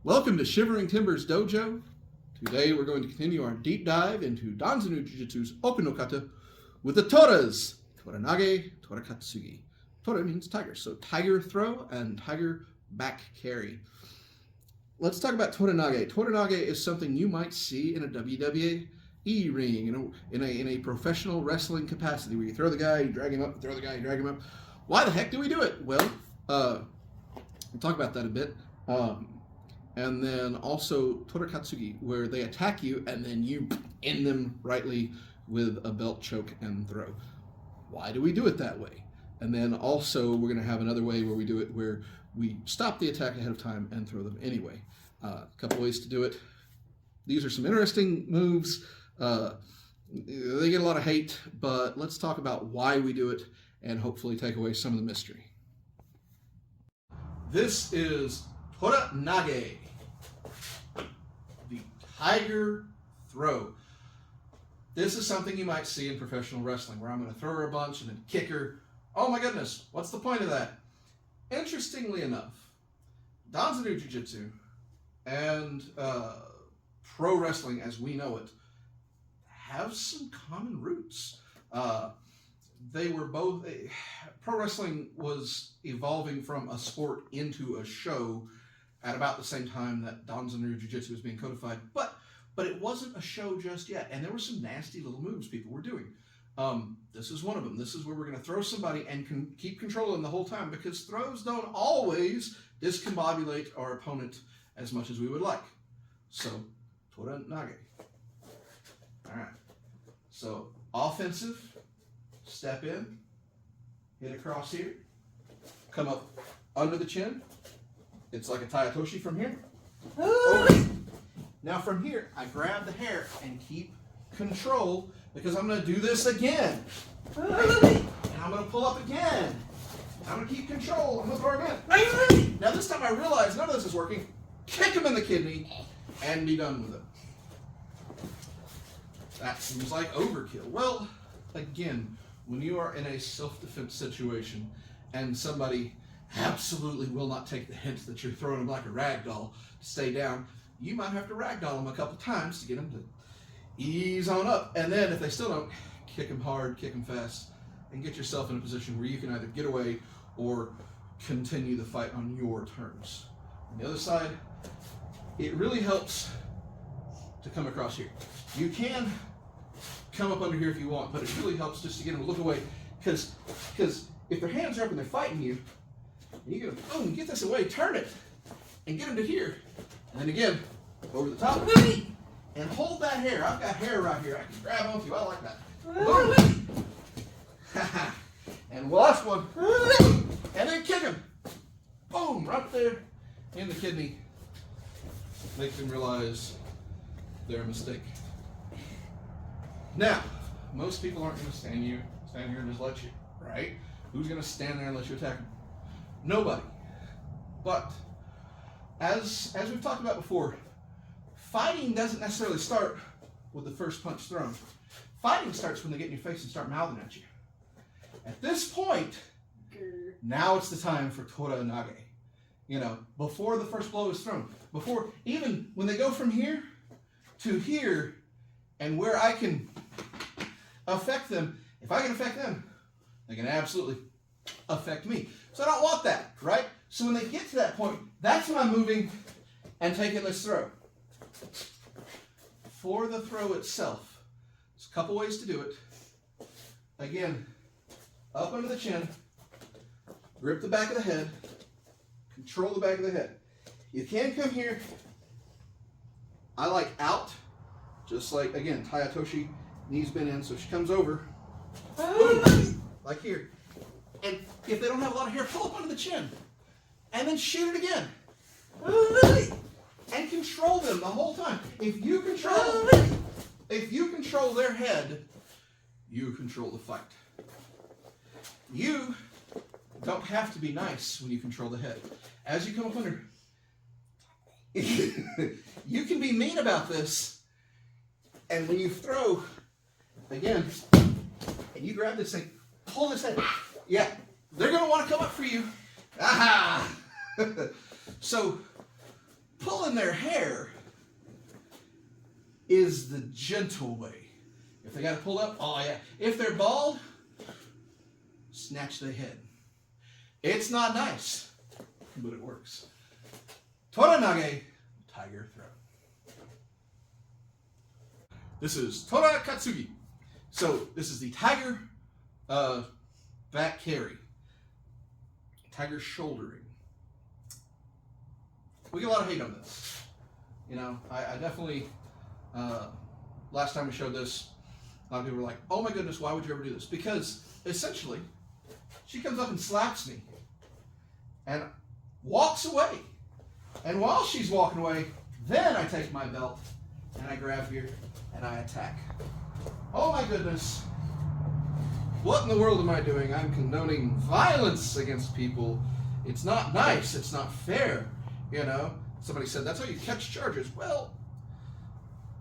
Welcome to Shivering Timbers Dojo. Today we're going to continue our deep dive into Danzanryu Jujitsu's Open no Kata with the Toras. Tora nage, Tora katsugi. Tora means tiger, so tiger throw and tiger back carry. Let's talk about Tora nage. Tora nage is something you might see in a WWE ring, in a professional wrestling capacity, where you throw the guy, you drag him up, throw the guy, you drag him up. Why the heck do we do it? Well, we'll talk about that a bit. And then also Tora katsugi, where they attack you and then you end them rightly with a belt choke and throw. Why do we do it that way? And then also we're going to have another way where we do it where we stop the attack ahead of time and throw them anyway. A couple ways to do it. These are some interesting moves. They get a lot of hate, but let's talk about why we do it and hopefully take away some of the mystery. This is Tora nage, the tiger throw. This is something you might see in professional wrestling, where I'm going to throw her a bunch and then kick her. Oh my goodness, what's the point of that? Interestingly enough, Danzanryu Jiu-Jitsu and pro wrestling as we know it have some common roots. They were both, pro wrestling was evolving from a sport into a show at about the same time that Danzanryu Jiu-Jitsu was being codified, but it wasn't a show just yet, and there were some nasty little moves people were doing. This is one of them. This is where we're going to throw somebody and keep control of them the whole time, because throws don't always discombobulate our opponent as much as we would like. So, Tora nage. All right. So, offensive. Step in, hit across here, come up under the chin. It's like a tayatoshi from here. Over. Now from here, I grab the hair and keep control, because I'm going to do this again. And I'm going to pull up again. I'm going to keep control. I'm going to throw again. Now this time I realize none of this is working. Kick him in the kidney and be done with it. That seems like overkill. Well, again, when you are in a self-defense situation and somebody absolutely will not take the hint that you're throwing them like a rag doll to stay down, you might have to ragdoll them a couple times to get them to ease on up. And then if they still don't, kick them hard, kick them fast, and get yourself in a position where you can either get away or continue the fight on your terms. On the other side, it really helps to come across here. You can come up under here if you want, but it really helps just to get them to look away, because if their hands are up and they're fighting you, and you're going to boom, get this away, turn it, and get them to here, and then again, over the top, and hold that hair. I've got hair right here. I can grab onto you. I like that. Boom. And last one, and then kick him. Boom, right there in the kidney. Make them realize their mistake. Now, most people aren't going to stand here and just let you, right? Who's going to stand there and let you attack them? Nobody. But, as we've talked about before, fighting doesn't necessarily start with the first punch thrown. Fighting starts when they get in your face and start mouthing at you. At this point, now it's the time for Tora nage. You know, before the first blow is thrown. Before, even when they go from here to here, and where I can affect them, if I can affect them, they can absolutely affect me. So I don't want that, right? So when they get to that point, that's when I'm moving and taking this throw. For the throw itself, there's a couple ways to do it. Again, up under the chin, grip the back of the head, control the back of the head. You can come here. I like out. Just like, again, Tayatoshi, knees bent in, so she comes over, boom, like here. And if they don't have a lot of hair, pull up under the chin. And then shoot it again. And control them the whole time. If you control their head, you control the fight. You don't have to be nice when you control the head. As you come up under, you can be mean about this. And when you throw, again, and you grab this thing, pull this head. Yeah, they're going to want to come up for you. Aha! So, pulling pulling their hair is the gentle way. If they got it pulled up, oh yeah. If they're bald, snatch their head. It's not nice, but it works. Tora nage, tiger throw. This is Tora katsugi. So this is the tiger back carry. Tiger shouldering. We get a lot of hate on this. You know, I definitely, last time we showed this, a lot of people were like, oh my goodness, why would you ever do this? Because essentially, she comes up and slaps me and walks away. And while she's walking away, then I take my belt and I grab here and I attack. Oh my goodness. What in the world am I doing? I'm condoning violence against people. It's not nice. It's not fair. You know, somebody said, that's how you catch charges. Well,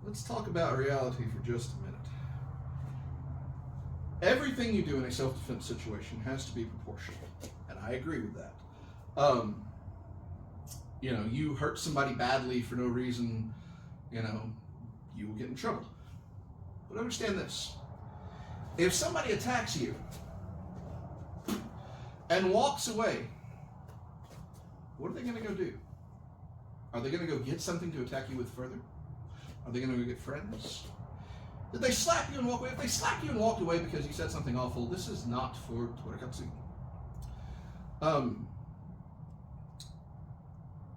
let's talk about reality for just a minute. Everything you do in a self-defense situation has to be proportional. And I agree with that. You know, you hurt somebody badly for no reason, you know, you will get in trouble. But understand this. If somebody attacks you and walks away, what are they going to go do? Are they going to go get something to attack you with further? Are they going to go get friends? Did they slap you and walk away? If they slapped you and walked away because you said something awful, this is not for Tora katsugi.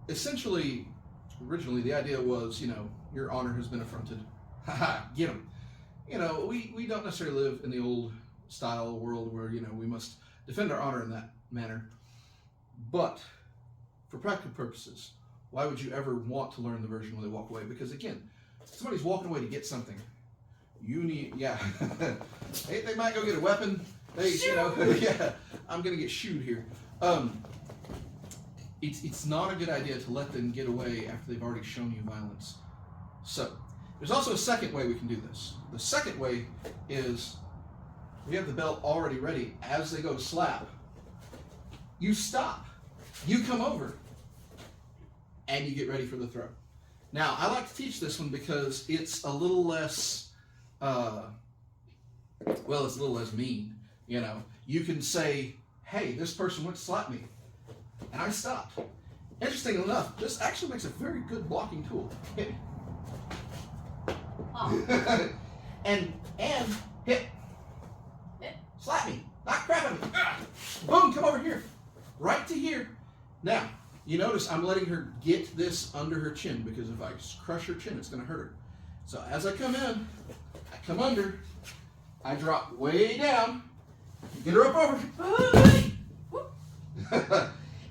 Essentially, originally the idea was, you know, your honor has been affronted. Haha, get him. You know, we don't necessarily live in the old style world where, you know, we must defend our honor in that manner. But for practical purposes, why would you ever want to learn the version where they walk away? Because again, somebody's walking away to get something. You need, yeah. They might go get a weapon. They, you know, yeah, I'm gonna get shooed here. It's not a good idea to let them get away after they've already shown you violence. So, there's also a second way we can do this. The second way is we have the belt already ready. As they go to slap, you stop. You come over. And you get ready for the throw. Now, I like to teach this one because it's a little less, well, it's a little less mean. You know, you can say, hey, this person went to slap me. And I stopped. Interesting enough, this actually makes a very good blocking tool. Hit me. Oh. and hit. Slap me. Knock crap out of me. Boom, come over here. Right to here. Now, you notice I'm letting her get this under her chin because if I crush her chin, it's going to hurt her. So as I come in, I come under, I drop way down, get her up over.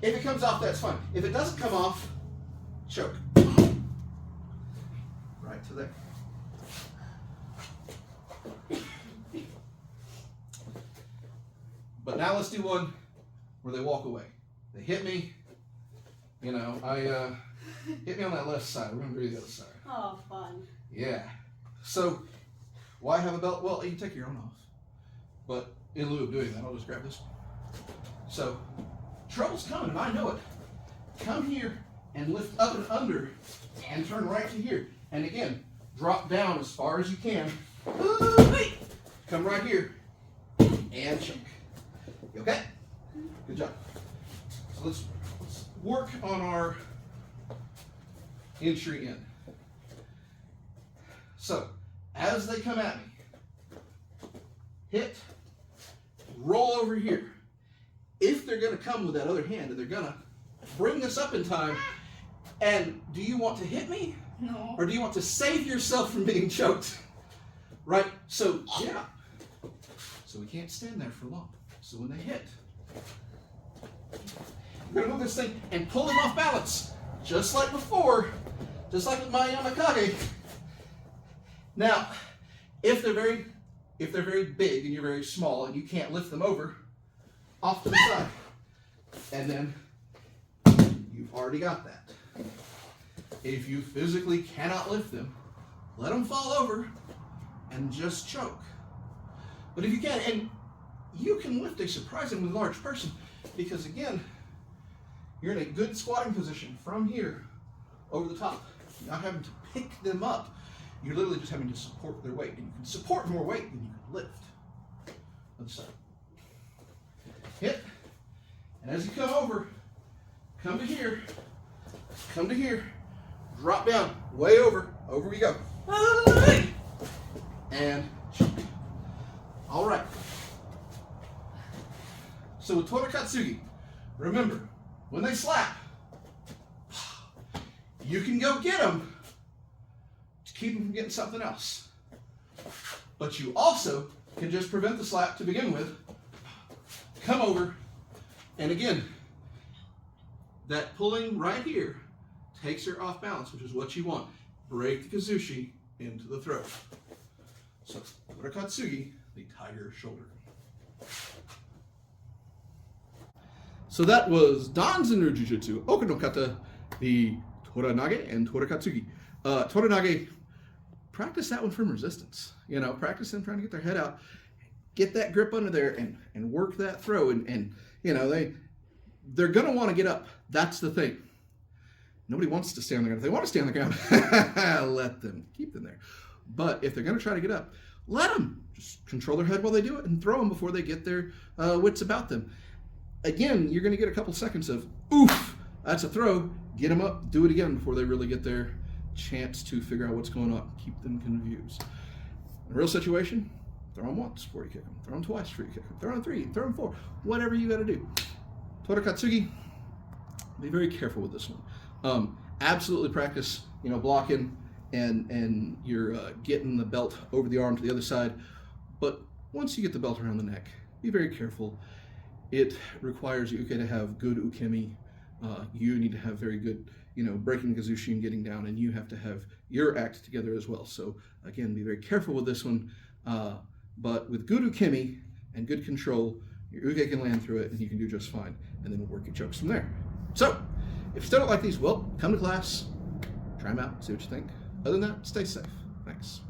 If it comes off, that's fine. If it doesn't come off, choke. Right to there. But now let's do one where they walk away. They hit me. You know, hit me on that left side. We're going to do the other side. Oh, fun. Yeah. So, why have a belt? Well, you can take your own off. But in lieu of doing that, I'll just grab this one. So, trouble's coming, and I know it. Come here and lift up and under and turn right to here. And again, drop down as far as you can. Come right here and choke. You okay? Good job. So let's work on our entry in. So, as they come at me, hit, roll over here. If they're going to come with that other hand and they're going to bring this up in time, and do you want to hit me? No. Or do you want to save yourself from being choked? Right? So, yeah. So we can't stand there for long. So when they hit, we're going to move this thing and pull them off balance. Just like before. Just like with my nage. Now, if they're very big and you're very small and you can't lift them over, off to the side. And then you've already got that. If you physically cannot lift them, let them fall over and just choke. But if you can, and you can lift a surprisingly large person because again, you're in a good squatting position from here over the top. You're not having to pick them up. You're literally just having to support their weight. And you can support more weight than you can lift. Other side. Hit. And as you come over, come to here, drop down, way over we go. And choke. All right. So with Tora katsugi, remember, when they slap, you can go get them to keep them from getting something else. But you also can just prevent the slap to begin with. Come over, and again, that pulling right here takes her off balance, which is what you want. Break the kazushi into the throat. So, Tora katsugi, the tiger shoulder. So that was Danzanryu jujitsu, oka no kata, the Tora nage and Tora katsugi. Tora nage, practice that one from resistance. You know, practice them trying to get their head out, get that grip under there, and work that throw. And you know, they're gonna want to get up. That's the thing. Nobody wants to stay on the ground. If they want to stay on the ground, let them. Keep them there. But if they're gonna try to get up, let them. Just control their head while they do it and throw them before they get their wits about them. Again, you're going to get a couple seconds of, oof, that's a throw. Get them up, do it again before they really get their chance to figure out what's going on. Keep them confused. In a real situation, throw them once before you kick them. Throw them twice before you kick them. Throw them 3, throw them 4. Whatever you got to do. Tora katsugi, be very careful with this one. Absolutely practice, you know, blocking and you're getting the belt over the arm to the other side. But once you get the belt around the neck, be very careful. It requires uke to have good ukemi. You need to have very good, you know, breaking kazushi and getting down, and you have to have your act together as well. So again, be very careful with this one. But with good ukemi and good control, your uke can land through it, and you can do just fine. And then we'll work your chokes from there. So if you still don't like these, well, come to class, try them out, see what you think. Other than that, stay safe. Thanks.